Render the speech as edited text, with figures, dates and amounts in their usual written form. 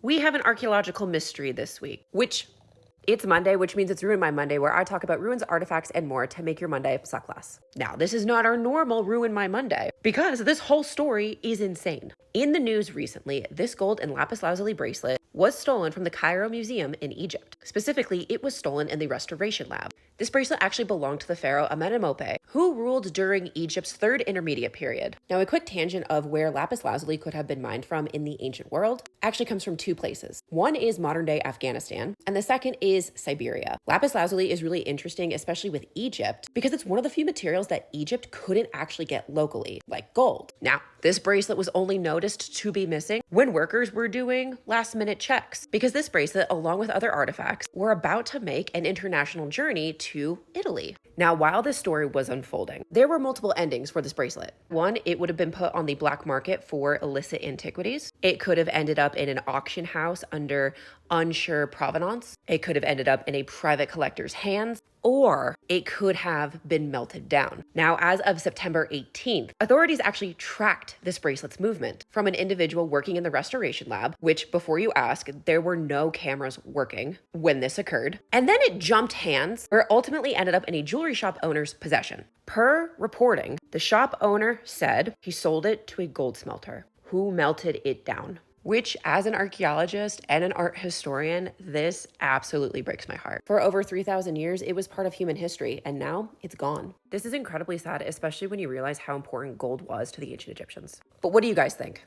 We have an archaeological mystery this week, which it's Monday, which means it's Ruin My Monday, where I talk about ruins, artifacts, and more to make your Monday suck less. Now, this is not our normal Ruin My Monday, because this whole story is insane. In the news recently, this gold and lapis lazuli bracelet was stolen from the Cairo Museum in Egypt. Specifically, it was stolen in the restoration lab. This bracelet actually belonged to the Pharaoh Amenemope, who ruled during Egypt's third intermediate period. Now, a quick tangent of where lapis lazuli could have been mined from in the ancient world actually comes from two places. One is modern-day Afghanistan, and the second is Siberia. Lapis lazuli is really interesting, especially with Egypt, because it's one of the few materials that Egypt couldn't actually get locally, like gold. Now, this bracelet was only noticed to be missing when workers were doing last-minute checks, because this bracelet, along with other artifacts, were about to make an international journey to Italy. Now, while this story was unfolding, there were multiple endings for this bracelet. One, it would have been put on the black market for illicit antiquities. It could have ended up in an auction house under unsure provenance. It could have ended up in a private collector's hands, or it could have been melted down. Now, as of September 18th, authorities actually tracked this bracelet's movement from an individual working in the restoration lab, which, before you ask, there were no cameras working when this occurred. And then it jumped hands, where it ultimately ended up in a jewelry shop owner's possession. Per reporting, the shop owner said he sold it to a gold smelter who melted it down. Which, as an archaeologist and an art historian, this absolutely breaks my heart. For over 3,000 years, it was part of human history, and now it's gone. This is incredibly sad, especially when you realize how important gold was to the ancient Egyptians. But what do you guys think?